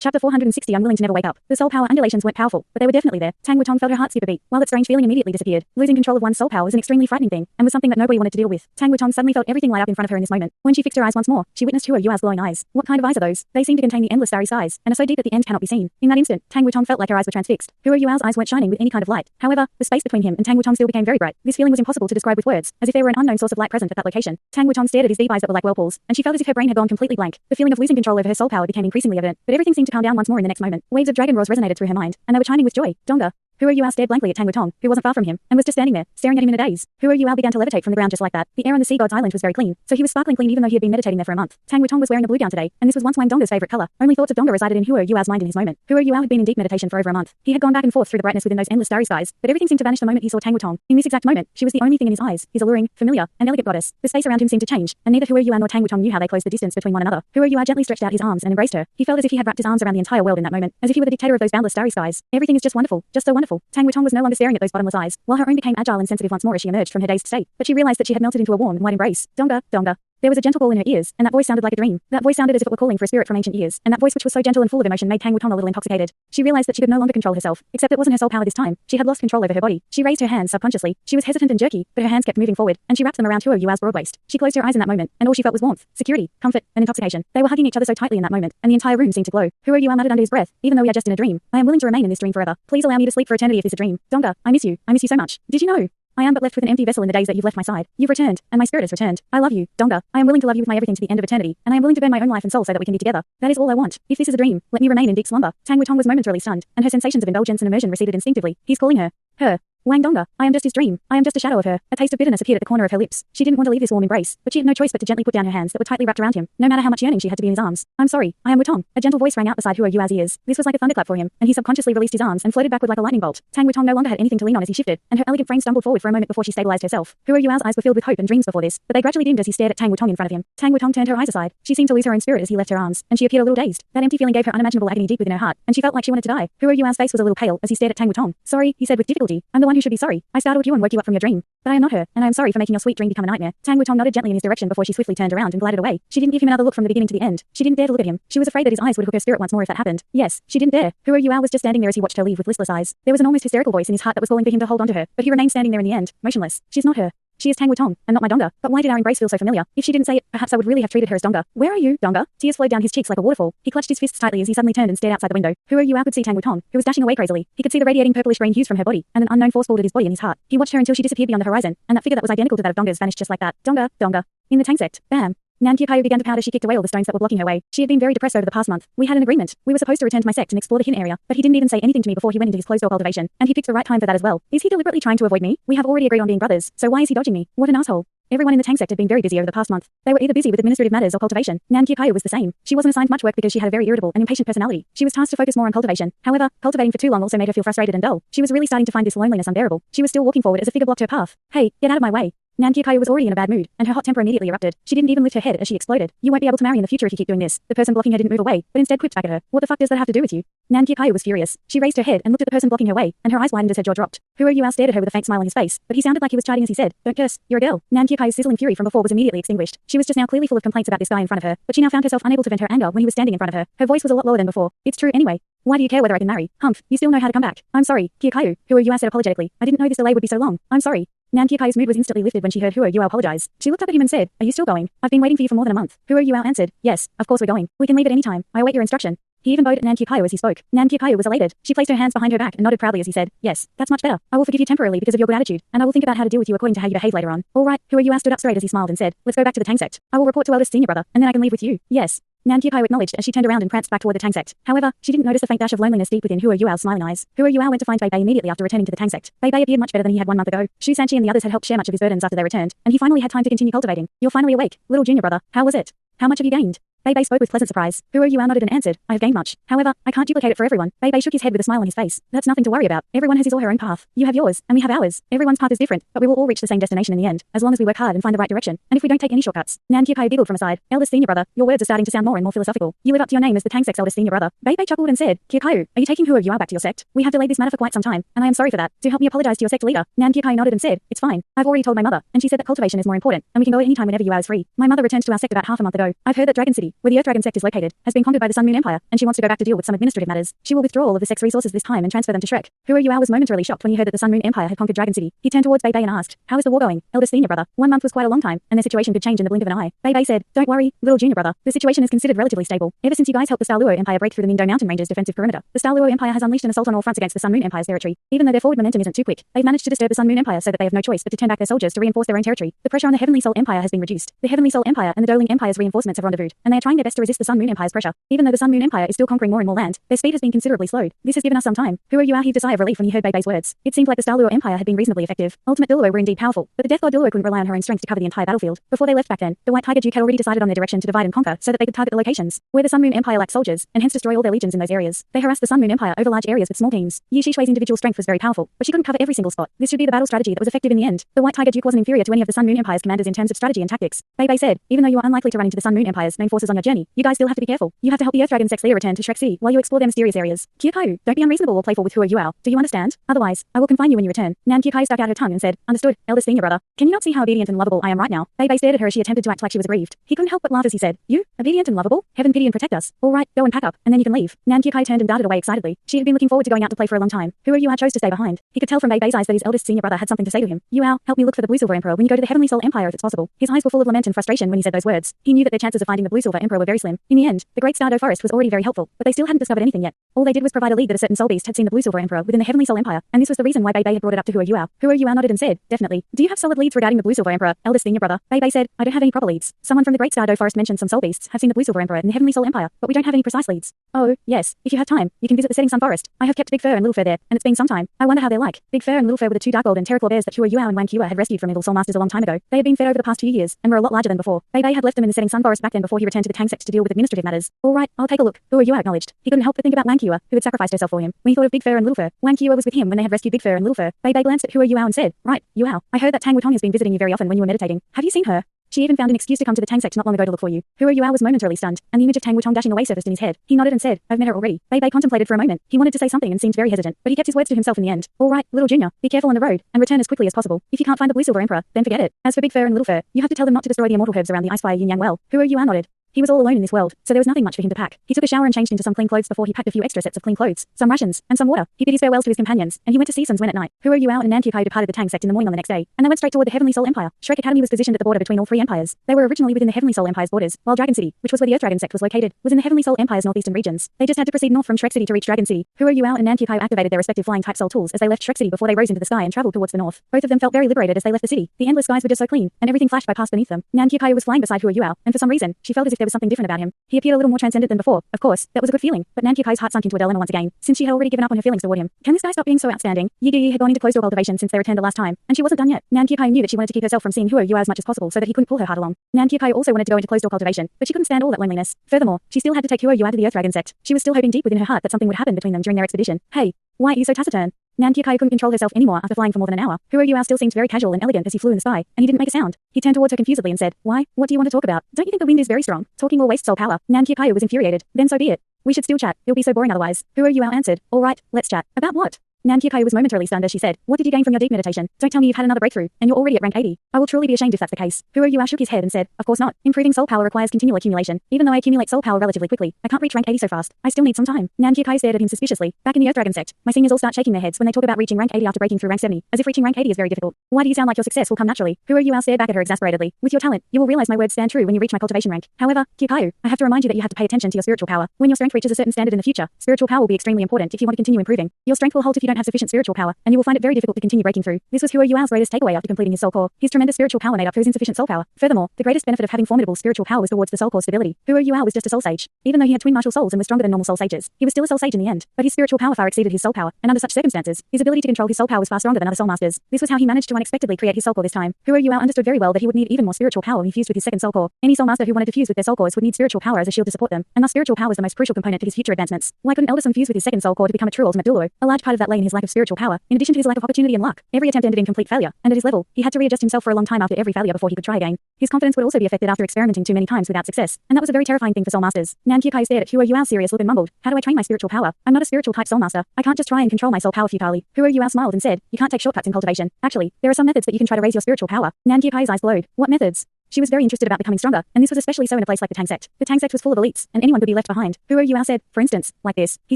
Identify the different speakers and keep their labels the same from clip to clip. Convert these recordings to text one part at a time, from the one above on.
Speaker 1: Chapter 460 Unwilling to never wake up. The soul power undulations weren't powerful, but they were definitely there. Tang Clan felt her heart skip a beat, while that strange feeling immediately disappeared. Losing control of one's soul power was an extremely frightening thing, and was something that nobody wanted to deal with. Tang Clan suddenly felt everything light up in front of her in this moment. When she fixed her eyes once more, she witnessed Huo Yua's glowing eyes. What kind of eyes are those? They seem to contain the endless starry skies, and are so deep that the end cannot be seen. In that instant, Tang Clan felt like her eyes were transfixed. Huo Yua's eyes weren't shining with any kind of light. However, the space between him and Tang Clan still became very bright. This feeling was impossible to describe with words, as if there were an unknown source of light present at that location. Tang Clan stared at his deep eyes that were like whirlpools, and she felt as if her brain had gone completely blank. The feeling of losing control over her soul power became increasingly evident, but everything seemed to calm down once more in the next moment. Waves of dragon roars resonated through her mind, and they were chiming with joy. Donga. Huo Yua stared blankly at Tang Clan, who wasn't far from him, and was just standing there, staring at him in a daze. Huo Yua began to levitate from the ground just like that. The air on the sea god's island was very clean, so he was sparkling clean even though he had been meditating there for a month. Tang Clan was wearing a blue gown today, and this was once Wang Donga's favorite color. Only thoughts of Donga resided in Huo Yua's mind in his moment. Huo Yua had been in deep meditation for over a month. He had gone back and forth through the brightness within those endless starry skies, but everything seemed to vanish the moment he saw Tang Clan. In this exact moment, she was the only thing in his eyes, his alluring, familiar, and elegant goddess. The space around him seemed to change, and neither Huo Yua nor Tang Clan knew how they closed the distance between one another. Huo Yua gently stretched out his arms and embraced her. He felt as if he had wrapped his arms around the entire world in that moment, as if he were the dictator of those boundless starry skies. Everything is just wonderful, just so wonderful. Tang Clan was no longer staring at those bottomless eyes, while her own became agile and sensitive once more as she emerged from her dazed state. But she realized that she had melted into a warm and wide embrace. Donga, Donga. There was a gentle call in her ears, and that voice sounded like a dream. That voice sounded as if it were calling for a spirit from ancient years, and that voice which was so gentle and full of emotion made Tang Clan a little intoxicated. She realized that she could no longer control herself, except it wasn't her soul power this time. She had lost control over her body. She raised her hands subconsciously. She was hesitant and jerky, but her hands kept moving forward, and she wrapped them around Huo Yua's broad waist. She closed her eyes in that moment, and all she felt was warmth, security, comfort, and intoxication. They were hugging each other so tightly in that moment, and the entire room seemed to glow. Huo Yua muttered under his breath, even though we are just in a dream, I am willing to remain in this dream forever. Please allow me to sleep for eternity if this is a dream. Donga, I miss you. I miss you so much. Did you know? I am but left with an empty vessel in the days that you've left my side. You've returned, and my spirit has returned. I love you, Donga. I am willing to love you with my everything to the end of eternity, and I am willing to burn my own life and soul so that we can be together. That is all I want. If this is a dream, let me remain in deep slumber. Tang Clan was momentarily stunned, and her sensations of indulgence and immersion receded instinctively. He's calling her. Her. Wang Donga, I am just his dream. I am just a shadow of her. A taste of bitterness appeared at the corner of her lips. She didn't want to leave this warm embrace, but she had no choice but to gently put down her hands that were tightly wrapped around him, no matter how much yearning she had to be in his arms. I'm sorry, I am Wutong. A gentle voice rang out beside Huo Yua's ears. This was like a thunderclap for him, and he subconsciously released his arms and floated backward like a lightning bolt. Tang Wutong no longer had anything to lean on as he shifted, and her elegant frame stumbled forward for a moment before she stabilized herself. Huo Yua's eyes were filled with hope and dreams before this, but they gradually dimmed as he stared at Tang Wutong in front of him. Tang Wutong turned her eyes aside. She seemed to lose her own spirit as he left her arms, and she appeared a little dazed. That empty feeling gave her unimaginable agony deep within her heart, and she felt like she wanted to die. Huo Yua's face was a little pale as he stared at Tang Wutong. Sorry, he said with difficulty. I'm the one who should be sorry. I startled you and woke you up from your dream. But I am not her, and I am sorry for making your sweet dream become a nightmare. Tang Wutong nodded gently in his direction before she swiftly turned around and glided away. She didn't give him another look from the beginning to the end. She didn't dare to look at him. She was afraid that his eyes would hook her spirit once more if that happened. Yes, she didn't dare. Huo Yua was just standing there as he watched her leave with listless eyes. There was an almost hysterical voice in his heart that was calling for him to hold on to her, but he remained standing there in the end, motionless. She's not her. She is Tang Wutong, and not my Donga. But why did our embrace feel so familiar? If she didn't say it, perhaps I would really have treated her as Donga. Where are you, Donga? Tears flowed down his cheeks like a waterfall. He clutched his fists tightly as he suddenly turned and stared outside the window. Huo Yua could see Tang Wutong, who was dashing away crazily. He could see the radiating purplish-green hues from her body, and an unknown force pulled at his body and his heart. He watched her until she disappeared beyond the horizon, and that figure that was identical to that of Donga's vanished just like that. Donga, Donga. In the Tang Sect. Bam. Nan Qiuqiu began to pout as she kicked away all the stones that were blocking her way. She had been very depressed over the past month. We had an agreement. We were supposed to return to my sect and explore the hidden area, but he didn't even say anything to me before he went into his closed-door cultivation, and he picked the right time for that as well. Is he deliberately trying to avoid me? We have already agreed on being brothers, so why is he dodging me? What an asshole. Everyone in the Tang Sect had been very busy over the past month. They were either busy with administrative matters or cultivation. Nan Qiuqiu was the same. She wasn't assigned much work because she had a very irritable and impatient personality. She was tasked to focus more on cultivation. However, cultivating for too long also made her feel frustrated and dull. She was really starting to find this loneliness unbearable. She was still walking forward as a figure blocked her path. Hey, get out of my way. Nan Qiuqiu was already in a bad mood, and her hot temper immediately erupted. She didn't even lift her head as she exploded. You won't be able to marry in the future if you keep doing this. The person blocking her didn't move away, but instead quipped back at her. What the fuck does that have to do with you? Nan Qiuqiu was furious. She raised her head and looked at the person blocking her way, and her eyes widened as her jaw dropped. Huo Yua stared at her with a faint smile on his face, but he sounded like he was chiding as he said, "Don't curse, you're a girl." Nan Qiuqiu's sizzling fury from before was immediately extinguished. She was just now clearly full of complaints about this guy in front of her, but she now found herself unable to vent her anger when he was standing in front of her. Her voice was a lot lower than before. It's true anyway. Why do you care whether I can marry? Humph, you still know how to come back. I'm sorry, Qiuqiu, Huo Yua said apologetically. I didn't know this delay would be so long. I'm sorry. Nan Qiuqiu's mood was instantly lifted when she heard Huo Yua apologize. She looked up at him and said, "Are you still going? I've been waiting for you for more than a month." Huo Yua answered, "Yes, of course we're going. We can leave at any time. I await your instruction." He even bowed at Nan Qiuqiu as he spoke. Nan Qiuqiu was elated. She placed her hands behind her back and nodded proudly as he said, "Yes, that's much better. I will forgive you temporarily because of your good attitude, and I will think about how to deal with you according to how you behave later on." All right, Huo Yua stood up straight as he smiled and said, "Let's go back to the Tang Sect. I will report to eldest senior brother, and then I can leave with you." Yes. Nan Qiuqiu acknowledged as she turned around and pranced back toward the Tang Sect. However, she didn't notice the faint dash of loneliness deep within Huo Yua's smiling eyes. Huo Yua went to find Bei Bei immediately after returning to the Tang Sect. Bei Bei appeared much better than he had 1 month ago. Shu Sanchi and the others had helped share much of his burdens after they returned, and he finally had time to continue cultivating. "You're finally awake, little junior brother. How was it? How much have you gained?" Bei Bei spoke with pleasant surprise. Huo Yua nodded and answered, "I have gained much. However, I can't duplicate it for everyone." Bei Bei shook his head with a smile on his face. "That's nothing to worry about. Everyone has his or her own path. You have yours, and we have ours. Everyone's path is different, but we will all reach the same destination in the end, as long as we work hard and find the right direction, and if we don't take any shortcuts." Nan Qiuqiu giggled from aside. "Eldest senior brother, your words are starting to sound more and more philosophical. You live up to your name as the Tang Sect's eldest senior brother." Bei Bei chuckled and said, "Qiuqiu, are you taking Huo Yua back to your sect? We have delayed this matter for quite some time, and I am sorry for that. To help me apologize to your sect leader." Nan Qiuqiu nodded and said, "It's fine. I've already told my mother, and she said that cultivation is more important, and we can go anytime whenever Yua is free. My mother returned to our sect about half a month ago. I've heard that Dragon City, City, where the Earth Dragon Sect is located, has been conquered by the Sun Moon Empire, and she wants to go back to deal with some administrative matters. She will withdraw all of the Sect's resources this time and transfer them to Shrek. Yuao was momentarily shocked when he heard that the Sun Moon Empire had conquered Dragon City. He turned towards Bei Bei and asked, "How is the war going, eldest senior brother?" 1 month was quite a long time, and their situation could change in the blink of an eye. Bei Bei said, "Don't worry, little junior brother. The situation is considered relatively stable. Ever since you guys helped the Douluo Empire break through the Mingdou Mountain Range's defensive perimeter, the Douluo Empire has unleashed an assault on all fronts against the Sun Moon Empire's territory. Even though their forward momentum isn't too quick, they've managed to disturb the Sun Moon Empire so that they have no choice but to turn back their soldiers to reinforce their own territory. The pressure on the Heavenly Soul Empire has been reduced. The Heavenly Soul Empire and the Doling Empire's reinforcements have rendezvoused, and they are trying their best to resist the Sun Moon Empire's pressure. Even though the Sun Moon Empire is still conquering more and more land, their speed has been considerably slowed. This has given us some time." Yuao heaved a sigh of relief when he heard Bei Bei's words. It seemed like the Douluo Empire had been reasonably effective. Ultimate Douluo were indeed powerful, but the Death God Douluo couldn't rely on her own strength to cover the entire battlefield. Before they left back then, the White Tiger Duke had already decided on their direction to divide and conquer so that they could target the locations where the Sun Moon Empire lacked soldiers, and hence destroy all their legions in those areas. They harassed the Sun Moon Empire over large areas with small teams. Yi Shishui's individual strength was very powerful, but she couldn't cover every single spot. This should be the battle strategy that was effective in the end. The White Tiger Duke wasn't inferior to any of the Sun Moon Empire's commanders in terms of strategy and tactics. Bei Bei said, "Even though you are unlikely to run into the Sun Moon Empire's main forces on your journey, you guys still have to be careful. You have to help the Earth Dragon Sect's Leia return to Shrek City while you explore their mysterious areas. Qiuqiu, don't be unreasonable or playful with Yuao. Do you understand? Otherwise, I will confine you when you return." Nan Qiuqiu stuck out her tongue and said, "Understood, eldest senior brother. Can you not see how obedient and lovable I am right now?" Bei Bei stared at her as she attempted to act like she was aggrieved. He couldn't help but laugh as he said, "You? Obedient and lovable? Heaven pity and protect us. All right, go and pack up, and then you can leave." Nan Qiuqiu turned and darted away excitedly. She had been looking forward to going out to play for a long time. Yuao chose to stay behind. He could tell from Bei Bei's eyes that his eldest senior brother had something to say to him. "Yuao, help me look for the Blue Silver Emperor when you go to the Heavenly Soul Empire if it's possible." His eyes were full of lament and frustration when he said those words. He knew that their chances of finding the Blue Silver Emperor were very slim. In the end, the Great Stardow Forest was already very helpful, but they still hadn't discovered anything yet. All they did was provide a lead that a certain soul beast had seen the Blue Silver Emperor within the Heavenly Soul Empire, and this was the reason why Bei Bei had brought it up to Yuao. Yuao nodded and said, "Definitely. Do you have solid leads regarding the Blue Silver Emperor, eldest senior brother?" Bei Bei said, "I don't have any proper leads. Someone from the Great Stardow Forest mentioned some soul beasts have seen the Blue Silver Emperor in the Heavenly Soul Empire, but we don't have any precise leads." "Oh, yes. If you have time, you can visit the Setting Sun Forest. I have kept Big Fur and Little Fur there, and it's been some time. I wonder how they're like." Big Fur and Little Fur were the two dark gold and terraclaw bears that Yuao and Qiuqiu had rescued from evil soul masters a long time ago. They had been fed over the past 2 years, and were a lot larger than before. Bei Bei had left them in the Setting Sun Forest back then before he returned to the Tang Sect to deal with administrative matters. "All right, I'll take a look," Yuao acknowledged. He couldn't help but think about Qiuqiu, who had sacrificed herself for him. When he thought of Big Fur and Little Fur, Qiuqiu was with him when they had rescued Big Fur and Little Fur. Bei Bei glanced at Yuao and said, "Right, Yuao, I heard that Tang Clan has been visiting you very often when you were meditating. Have you seen her? She even found an excuse to come to the Tang Sect not long ago to look for you." Yuao was momentarily stunned, and the image of Tang Clan dashing away surfaced in his head. He nodded and said, "I've met her already." Bei Bei contemplated for a moment. He wanted to say something and seemed very hesitant, but he kept his words to himself in the end. "All right, little junior, be careful on the road, and return as quickly as possible. If you can't find the Blue Silver Emperor, then forget it. As for Big Fur and Little Fur, you have to tell them not to destroy the immortal herbs around the Icefire Yin Yang well." Yuao nodded. He was all alone in this world, so there was nothing much for him to pack. He took a shower and changed into some clean clothes before he packed a few extra sets of clean clothes, some rations, and some water. He bid his farewells to his companions, and he went to see Sun's when at night. Yuao and Nan Qiuqiu departed the Tang Sect in the morning on the next day, and they went straight toward the Heavenly Soul Empire. Shrek Academy was positioned at the border between all three empires. They were originally within the Heavenly Soul Empire's borders, while Dragon City, which was where the Earth Dragon Sect was located, was in the Heavenly Soul Empire's northeastern regions. They just had to proceed north from Shrek City to reach Dragon City. Yuao and Nan Qiuqiu activated their respective flying type soul tools as they left Shrek City before they rose into the sky and traveled towards the north. Both of them felt very liberated as they left the city. The endless skies were just so clean, and everything flashed by past beneath them. Nan Qiuqiu was flying beside Yuao, and for some reason, she felt as if there was something different about him. He appeared a little more transcendent than before. Of course, that was a good feeling, but Nan Qiuqiu's heart sunk into a dilemma once again, since she had already given up on her feelings toward him. Can this guy stop being so outstanding? Yi had gone into closed-door cultivation since they returned the last time, and she wasn't done yet. Nan Qiuqiu knew that she wanted to keep herself from seeing Yuao as much as possible so that he couldn't pull her heart along. Nan Qiuqiu also wanted to go into closed-door cultivation, but she couldn't stand all that loneliness. Furthermore, she still had to take Yuao to the Earth Dragon Sect. She was still hoping deep within her heart that something would happen between them during their expedition. "Hey, why are you so taciturn?" Nan Qiuqiu couldn't control herself anymore after flying for more than an hour. Yuao still seemed very casual and elegant as he flew in the sky, and he didn't make a sound. He turned towards her confusedly and said, "Why? What do you want to talk about? Don't you think the wind is very strong? Talking will waste soul power." Nan Qiuqiu was infuriated. "Then so be it. We should still chat. It'll be so boring otherwise." Yuao answered, "All right, let's chat." "About what?" Nan Qiuqiu was momentarily stunned as she said, "What did you gain from your deep meditation? Don't tell me you've had another breakthrough, and you're already at rank 80. I will truly be ashamed if that's the case." Yuao shook his head and said, "Of course not. Improving soul power requires continual accumulation. Even though I accumulate soul power relatively quickly, I can't reach rank 80 so fast. I still need some time." Nan Qiuqiu stared at him suspiciously. "Back in the Earth Dragon Sect, my seniors all start shaking their heads when they talk about reaching rank 80 after breaking through rank 70, as if reaching rank 80 is very difficult. Why do you sound like your success will come naturally?" Yuao stared back at her exasperatedly. "With your talent, you will realize my words stand true when you reach my cultivation rank. However, Qiuqiu, I have to remind you that you have to pay attention to your spiritual power. When your strength reaches a certain standard in the future, spiritual power will be extremely important if you want to continue improving. Your strength will halt if you don't have sufficient spiritual power, and you will find it very difficult to continue breaking through." This was Yuao's greatest takeaway after completing his soul core. His tremendous spiritual power made up for his insufficient soul power. Furthermore, the greatest benefit of having formidable spiritual power was towards the soul core stability. Yuao was just a soul sage. Even though he had twin martial souls and was stronger than normal soul sages, he was still a soul sage in the end. But his spiritual power far exceeded his soul power, and under such circumstances, his ability to control his soul power was far stronger than other soul masters. This was how he managed to unexpectedly create his soul core this time. Yuao understood very well that he would need even more spiritual power when he fused with his second soul core. Any soul master who wanted to fuse with their soul cores would need spiritual power as a shield to support them, and thus spiritual power was the most crucial component to his future advancements. Why couldn't Elder Sun fuse with his second soul core to become a true ultimate Douluo? A large part of that lay in his lack of spiritual power, in addition to his lack of opportunity and luck. Every attempt ended in complete failure, and at his level, he had to readjust himself for a long time after every failure before he could try again. His confidence would also be affected after experimenting too many times without success, and that was a very terrifying thing for soul masters. Nan Qiuqiu stared at Yuao's serious look and mumbled, "How do I train my spiritual power? I'm not a spiritual type soul master. I can't just try and control my soul power futilely." Yuao smiled and said, "You can't take shortcuts in cultivation. Actually, there are some methods that you can try to raise your spiritual power." Nan Qiuqiu's eyes glowed. "What methods?" She was very interested about becoming stronger, and this was especially so in a place like the Tang Sect. The Tang Sect was full of elites, and anyone could be left behind. Huo Yuao said, for instance, like this. He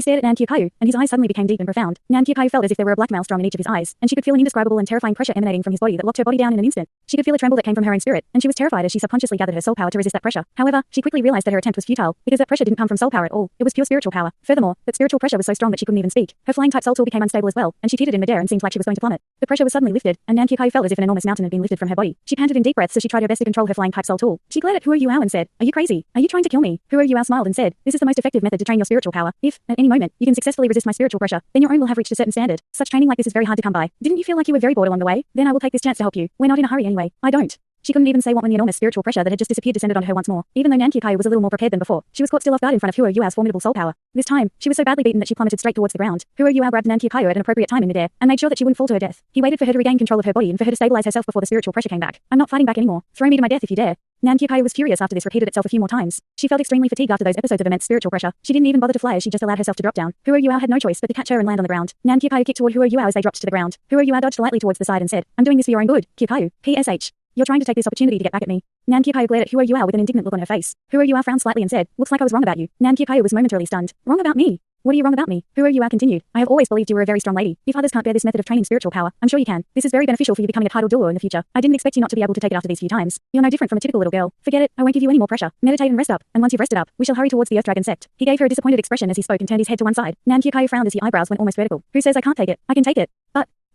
Speaker 1: stared at Nan Qiuqiu, and his eyes suddenly became deep and profound. Nan Qiuqiu felt as if there were a black maelstrom in each of his eyes, and she could feel an indescribable and terrifying pressure emanating from his body that locked her body down in an instant. She could feel a tremble that came from her own spirit, and she was terrified as she subconsciously gathered her soul power to resist that pressure. However, she quickly realized that her attempt was futile, because that pressure didn't come from soul power at all. It was pure spiritual power. Furthermore, that spiritual pressure was so strong that she couldn't even speak. Her flying type soul tool became unstable as well, and she teetered in midair and seemed like she was going to plummet. The pressure was suddenly lifted, and Nan Qiuqiu felt as if an enormous mountain had been lifted from her body. She panted in deep breaths as she tried her best to control her flying type soul tool. She glared at Huo Yuao and said, "Are you crazy? Are you trying to kill me?" Huo Yuao smiled and said, "This is the most effective method to train your spiritual power. If, at any moment, you can successfully resist my spiritual pressure, then your own will have reached a certain standard. Such training like this is very hard to come by. Didn't you feel like you were very bored along the way? Then I will take this chance to help you. We're not in a hurry anyway. I don't." She couldn't even say what when the enormous spiritual pressure that had just disappeared descended onto her once more. Even though Nan Qiuqiu was a little more prepared than before, she was caught still off guard in front of Huo Yuao's formidable soul power. This time, she was so badly beaten that she plummeted straight towards the ground. Huo Yuao grabbed Nan Qiuqiu at an appropriate time in midair, and made sure that she wouldn't fall to her death. He waited for her to regain control of her body and for her to stabilize herself before the spiritual pressure came back. "I'm not fighting back anymore. Throw me to my death if you dare." Nan Qiuqiu was furious after this repeated itself a few more times. She felt extremely fatigued after those episodes of immense spiritual pressure. She didn't even bother to fly as she just allowed herself to drop down. Huo Yuao had no choice but to catch her and land on the ground. Nan Qiuqiu kicked toward Huo Yuao as they dropped to the ground. Huo Yuao dodged lightly towards the side and said, "I'm doing this for your own good, Qiuqiu. PSH. You're trying to take this opportunity to get back at me." Nan Qiuqiu glared at Huo Yuao with an indignant look on her face. Huo Yuao frowned slightly and said, "Looks like I was wrong about you." Nan Qiuqiu was momentarily stunned. "Wrong about me? What are you wrong about me?" Huo Yuao continued, "I have always believed you were a very strong lady. If others can't bear this method of training spiritual power, I'm sure you can. This is very beneficial for you becoming a title Douluo in the future. I didn't expect you not to be able to take it after these few times. You're no different from a typical little girl. Forget it. I won't give you any more pressure. Meditate and rest up, and once you've rested up, we shall hurry towards the Earth Dragon Sect." He gave her a disappointed expression as he spoke and turned his head to one side. Nan Qiuqiu frowned as his eyebrows went almost vertical. "Who says I can't take it? I can take it.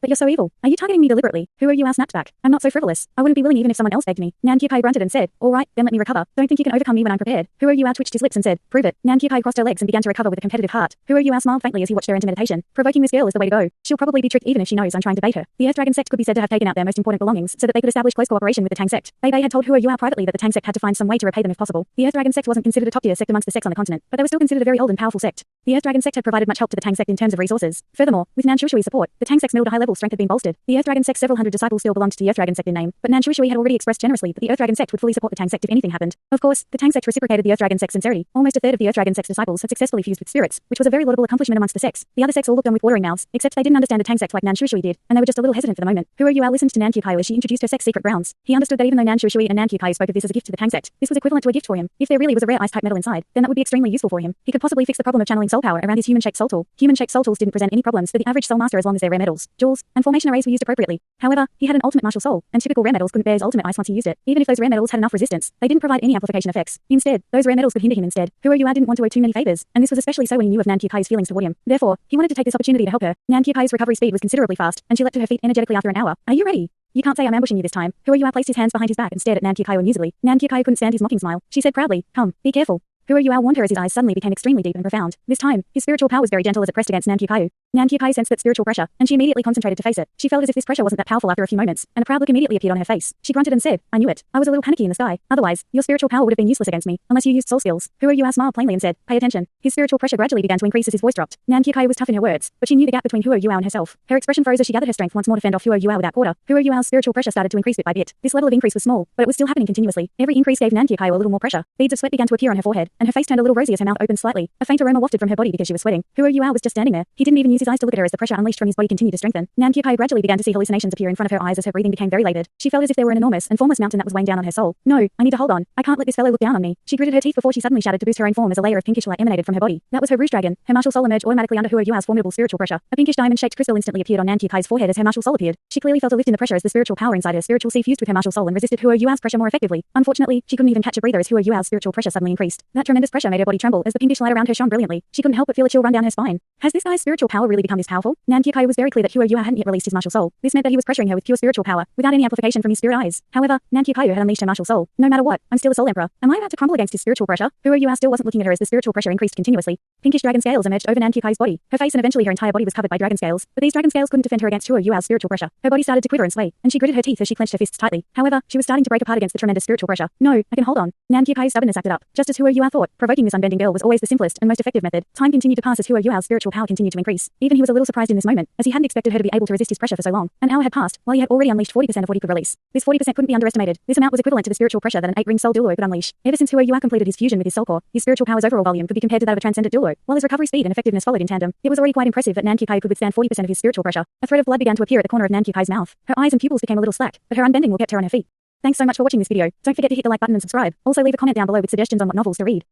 Speaker 1: But you're so evil. Are you targeting me deliberately?" Huo Yuao snapped back. "I'm not so frivolous. I wouldn't be willing even if someone else begged me." Nan Qiuqiu grunted and said, "All right, then let me recover. Don't think you can overcome me when I'm prepared." Huo Yuao twitched his lips and said, "Prove it." Nan Qiuqiu crossed her legs and began to recover with a competitive heart. Huo Yuao smiled faintly as he watched her enter meditation. Provoking this girl is the way to go. She'll probably be tricked even if she knows I'm trying to bait her. The Earth Dragon Sect could be said to have taken out their most important belongings so that they could establish close cooperation with the Tang Sect. Bei had told Huo Yuao privately that the Tang Sect had to find some way to repay them if possible. The Earth Dragon Sect wasn't considered a top-tier sect amongst the sects on the continent, but they were still considered a very old and powerful sect. The Earth Dragon Sect had provided much help to the Tang Sect in terms of resources. Furthermore, with Nan Qiuqiu's support, the Tang Sect's middle to high-level strength had been bolstered. The Earth Dragon Sect's several hundred disciples still belonged to the Earth Dragon Sect in name, but Nan Qiuqiu had already expressed generously that the Earth Dragon Sect would fully support the Tang Sect if anything happened. Of course, the Tang Sect reciprocated the Earth Dragon Sect's sincerity. Almost a third of the Earth Dragon Sect's disciples had successfully fused with spirits, which was a very laudable accomplishment amongst the sects. The other sects all looked on with watering mouths, except they didn't understand the Tang Sect like Nan Qiuqiu did, and they were just a little hesitant for the moment. Huo Yuao listened to Nan Qiuqiu as she introduced her sect's secret grounds. He understood that even though Nan Qiuqiu and Nan Qiuqiu spoke of this as a gift to the Tang Sect, this was equivalent to a gift for him. If there really was a rare ice-type metal inside, then that would be extremely useful for him. He could possibly fix the problem of channeling soul power around his human-shaped soul tool. Human-shaped soul tools didn't present any problems for the average soul master as long as their rare metals, jewels, and formation arrays were used appropriately. However, he had an ultimate martial soul, and typical rare metals couldn't bear his ultimate ice once he used it. Even if those rare metals had enough resistance, they didn't provide any amplification effects. Instead, those rare metals could hinder him instead. Huo Yuao didn't want to owe too many favors, and this was especially so when he knew of Nan Qiuqiu's feelings toward him. Therefore, he wanted to take this opportunity to help her. Nan Qiuqiu's recovery speed was considerably fast, and she leapt to her feet energetically after an hour. "Are you ready?" "You can't say I'm ambushing you this time." Huo Yuao placed his hands behind his back and stared at Nan Qiuqiu amusedly. Nan Qiuqiu couldn't stand his mocking smile. She said proudly, "Come, be careful." Huo Yuao warned her as his eyes suddenly became extremely deep and profound. This time, his spiritual power was very gentle as it pressed against Nan Qiuqiu. Nan Qiuqiu sensed that spiritual pressure, and she immediately concentrated to face it. She felt as if this pressure wasn't that powerful after a few moments, and a proud look immediately appeared on her face. She grunted and said, "I knew it. I was a little panicky in the sky. Otherwise, your spiritual power would have been useless against me, unless you used soul skills." Huo Yuao smiled plainly and said, "Pay attention." His spiritual pressure gradually began to increase as his voice dropped. Nan Qiuqiu was tough in her words, but she knew the gap between Huo Yuao and herself. Her expression froze as she gathered her strength once more to fend off Huo Yuao without quarter. Huo Yuao's spiritual pressure started to increase bit by bit. This level of increase was small, but it was still happening continuously. Every increase gave Nan Qiuqiu a little more pressure. Beads of sweat began to appear on her forehead, and her face turned a little rosy as her mouth opened slightly. A faint aroma wafted from her body because she was sweating. Huo Yuao was just standing there. He didn't even use his eyes to look at her as the pressure unleashed from his body continued to strengthen. Nan Qiuqiu gradually began to see hallucinations appear in front of her eyes as her breathing became very labored. She felt as if there were an enormous and formless mountain that was weighing down on her soul. "No, I need to hold on. I can't let this fellow look down on me." She gritted her teeth before she suddenly shouted to boost her own form as a layer of pinkish light emanated from her body. That was her Rouge Dragon. Her martial soul emerged automatically under Huo Yuao's formidable spiritual pressure. A pinkish diamond-shaped crystal instantly appeared on Nan Qiuqiu's forehead as her martial soul appeared. She clearly felt a lift in the pressure as the spiritual power inside her spiritual sea fused with her martial soul and resisted Huo Yuao's pressure more effectively. Unfortunately, she couldn't even catch a breather as Huo Yuao's spiritual pressure suddenly increased. That tremendous pressure made her body tremble as the pinkish light around her shone brilliantly. She couldn't help but feel a chill run down her spine. Has this guy's spiritual power really become this powerful? Nan Qiuqiu was very clear that Huo Yuao hadn't yet released his martial soul. This meant that he was pressuring her with pure spiritual power, without any amplification from his spirit eyes. However, Nan Qiuqiu had unleashed her martial soul. "No matter what, I'm still a soul emperor. Am I about to crumble against his spiritual pressure?" Huo Yuao still wasn't looking at her as the spiritual pressure increased continuously. Pinkish dragon scales emerged over Nan Qiuqiu's body. Her face and eventually her entire body was covered by dragon scales, but these dragon scales couldn't defend her against Huo Yuao's spiritual pressure. Her body started to quiver and sway, and she gritted her teeth as she clenched her fists tightly. However, she was starting to break apart against the tremendous spiritual pressure. "No, I can hold on." Nan Qiuqiu's stubbornness acted up. Just as Huo Yuao thought, provoking this unbending girl was always the simplest and most effective method. Time continued to pass as Huo Yuao's spiritual power continued to increase. Even he was a little surprised in this moment, as he hadn't expected her to be able to resist his pressure for so long. An hour had passed, while he had already unleashed 40% of what he could release. This 40% couldn't be underestimated. This amount was equivalent to the spiritual pressure that an 8-ring soul Douluo could unleash. Ever since Huo Yuao completed his fusion with his soul core, his spiritual power's overall volume could be compared to that of a transcendent Douluo, while his recovery speed and effectiveness followed in tandem. It was already quite impressive that Nan Qiuqiu could withstand 40% of his spiritual pressure. A thread of blood began to appear at the corner of Nan Qiuqiu's mouth. Her eyes and pupils became a little slack, but her unbending will kept her on her feet. Thanks so much for watching this video. Don't forget to hit the like button and subscribe. Also leave a comment down below with suggestions on what novels to read.